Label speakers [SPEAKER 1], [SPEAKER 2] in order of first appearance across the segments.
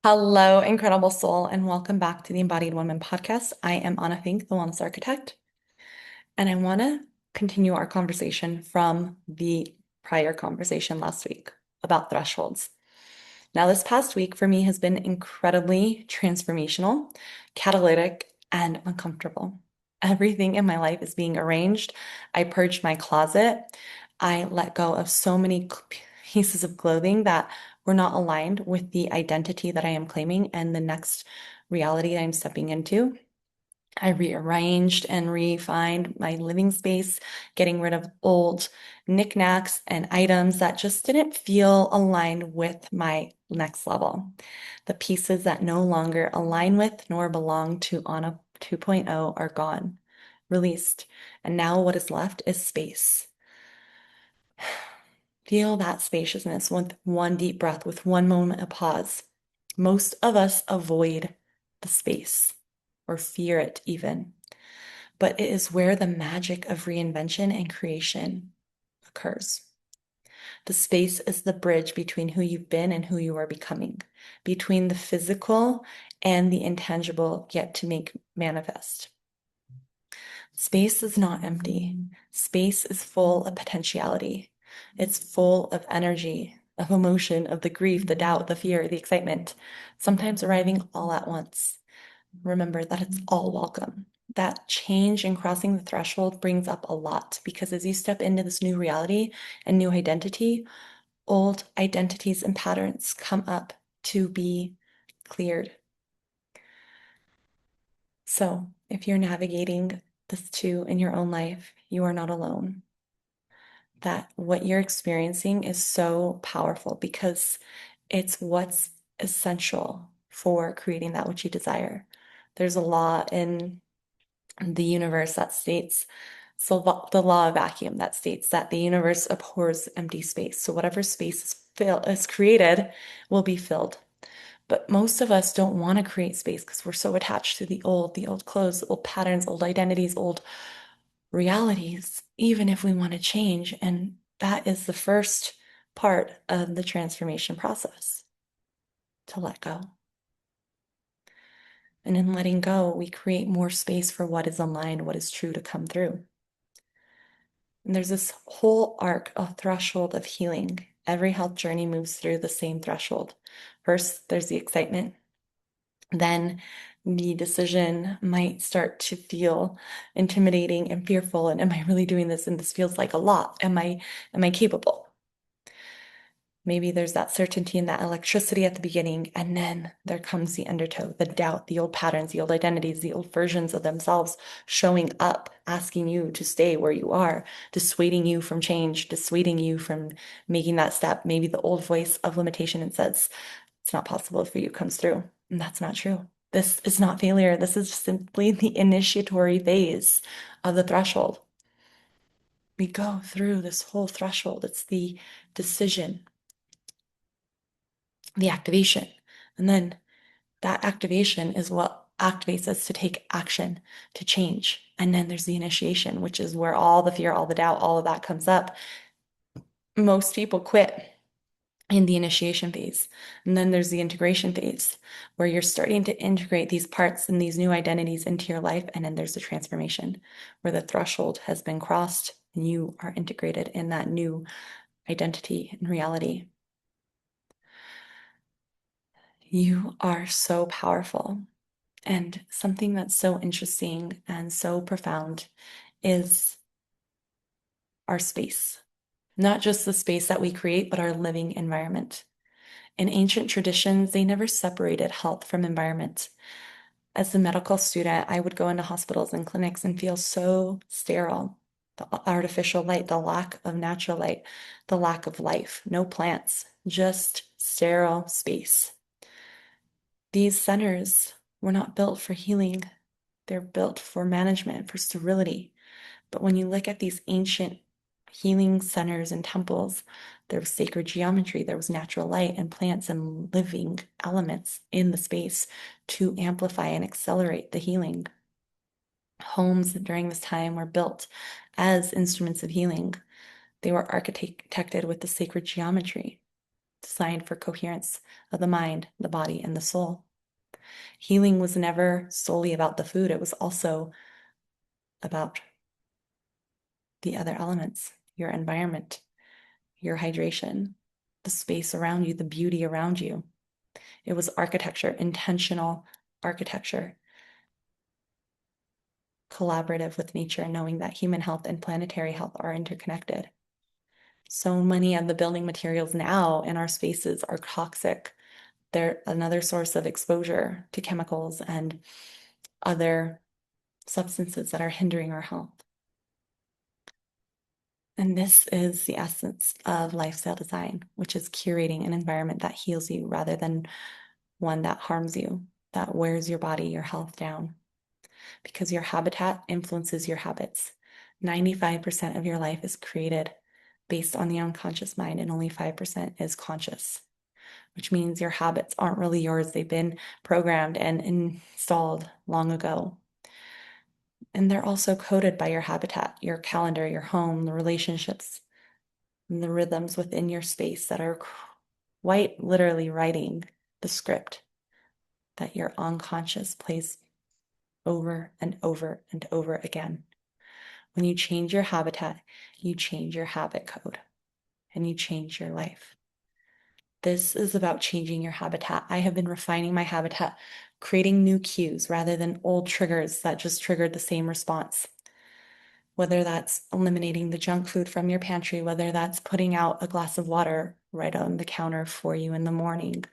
[SPEAKER 1] Hello, incredible soul, and welcome back to the Embodied Woman podcast. I am Anna Fink, the Wellness Architect, and I want to continue our conversation from the prior conversation last week about thresholds. Now, this past week for me has been incredibly transformational, catalytic, and uncomfortable. Everything in my life is being arranged. I purged my closet. I let go of so many pieces of clothing that were not aligned with the identity that I am claiming and the next reality that I'm stepping into. I rearranged and refined my living space, getting rid of old knickknacks and items that just didn't feel aligned with my next level. The pieces that no longer align with nor belong to Anna 2.0 are gone, released. And now what is left is space. Feel that spaciousness with one deep breath, with one moment of pause. Most of us avoid the space or fear it even, but it is where the magic of reinvention and creation occurs. The space is the bridge between who you've been and who you are becoming, between the physical and the intangible yet to make manifest. Space is not empty. Space is full of potentiality. It's full of energy, of emotion, of the grief, the doubt, the fear, the excitement, sometimes arriving all at once. Remember that it's all welcome. That change and crossing the threshold brings up a lot because as you step into this new reality and new identity, old identities and patterns come up to be cleared. So if you're navigating this too in your own life, you are not alone. That what you're experiencing is so powerful because it's what's essential for creating that which you desire. There's a law in the universe that states, so the law of vacuum that states that the universe abhors empty space. So whatever space is created will be filled. But most of us don't want to create space because we're so attached to the old clothes, old patterns, old identities, old realities, even if we want to change. And that is the first part of the transformation process, to let go. And in letting go, we create more space for what is aligned, what is true to come through. And there's this whole arc, a threshold of healing. Every health journey moves through the same threshold. First, there's the excitement. Then the decision might start to feel intimidating and fearful. And am I really doing this? And this feels like a lot. Am I capable? Maybe there's that certainty and that electricity at the beginning, and then there comes the undertow, the doubt, the old patterns, the old identities, the old versions of themselves showing up, asking you to stay where you are, dissuading you from change, dissuading you from making that step. Maybe the old voice of limitation and says, it's not possible for you comes through. And that's not true. This is not failure. This is simply the initiatory phase of the threshold. We go through this whole threshold. It's the decision, the activation. And then that activation is what activates us to take action, to change. And then there's the initiation, which is where all the fear, all the doubt, all of that comes up. Most people quit in the initiation phase. And then there's the integration phase, where you're starting to integrate these parts and these new identities into your life. And then there's the transformation, where the threshold has been crossed and you are integrated in that new identity and reality. You are so powerful. And something that's so interesting and so profound is our space, not just the space that we create, but our living environment. In ancient traditions, they never separated health from environment. As a medical student, I would go into hospitals and clinics and feel so sterile. The artificial light, the lack of natural light, the lack of life, no plants, just sterile space. These centers were not built for healing. They're built for management, for sterility. But when you look at these ancient healing centers and temples, there was sacred geometry, there was natural light and plants and living elements in the space to amplify and accelerate the healing. Homes during this time were built as instruments of healing. They were architected with the sacred geometry. designed for coherence of the mind, the body, and the soul. Healing was never solely about the food, it was also about the other elements, your environment, your hydration, the space around you, the beauty around you. It was architecture, intentional architecture, collaborative with nature, knowing that human health and planetary health are interconnected. So many of the building materials now in our spaces are toxic. They're another source of exposure to chemicals and other substances that are hindering our health. And this is the essence of lifestyle design, which is curating an environment that heals you rather than one that harms you, that wears your body, your health down. Because your habitat influences your habits. 95% of your life is created based on the unconscious mind, and only 5% is conscious, which means your habits aren't really yours. They've been programmed and installed long ago. And they're also coded by your habitat, your calendar, your home, the relationships, and the rhythms within your space that are quite literally writing the script that your unconscious plays over and over and over again. When you change your habitat, you change your habit code and you change your life. This is about changing your habitat. I have been refining my habitat, creating new cues rather than old triggers that just triggered the same response. Whether that's eliminating the junk food from your pantry, whether that's putting out a glass of water right on the counter for you in the morning.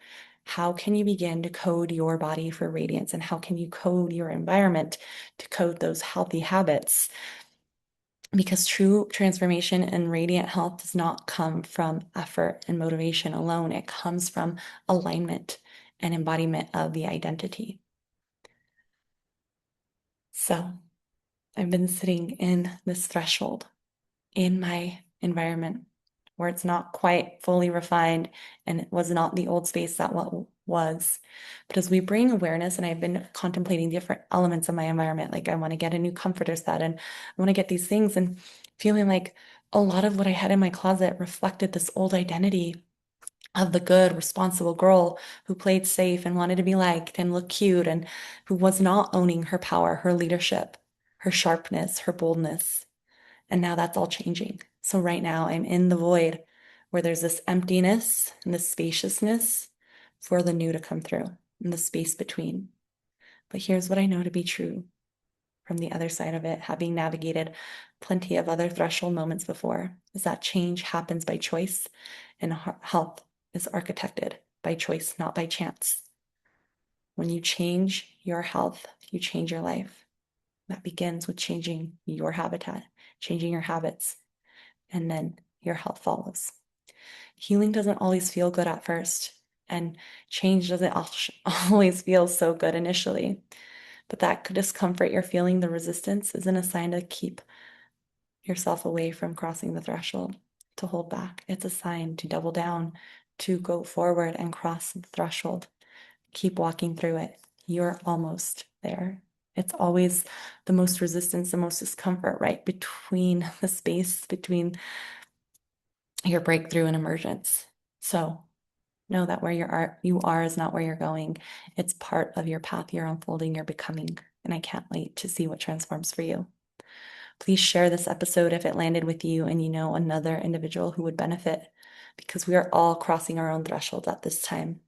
[SPEAKER 1] How can you begin to code your body for radiance? And how can you code your environment to code those healthy habits? Because true transformation and radiant health does not come from effort and motivation alone. It comes from alignment and embodiment of the identity. So I've been sitting in this threshold in my environment where it's not quite fully refined and it was not the old space that what was. But as we bring awareness, and I've been contemplating different elements of my environment, like I want to get a new comforter set and I want to get these things, and feeling like a lot of what I had in my closet reflected this old identity of the good, responsible girl who played safe and wanted to be liked and look cute, and who was not owning her power, her leadership, her sharpness, her boldness. And now that's all changing. So right now I'm in the void where there's this emptiness and this spaciousness for the new to come through and the space between. But here's what I know to be true from the other side of it, having navigated plenty of other threshold moments before, is that change happens by choice and health is architected by choice, not by chance. When you change your health, you change your life. That begins with changing your habitat, changing your habits, and then your health follows. Healing doesn't always feel good at first, and change doesn't always feel so good initially. But that discomfort you're feeling, the resistance, isn't a sign to keep yourself away from crossing the threshold, to hold back. It's a sign to double down, to go forward and cross the threshold. Keep walking through it. You're almost there. It's always the most resistance, the most discomfort, right between the space between your breakthrough and emergence. So know that where you are is not where you're going. It's part of your path you're unfolding, you're becoming. And I can't wait to see what transforms for you. Please share this episode if it landed with you and you know another individual who would benefit, because we are all crossing our own threshold at this time.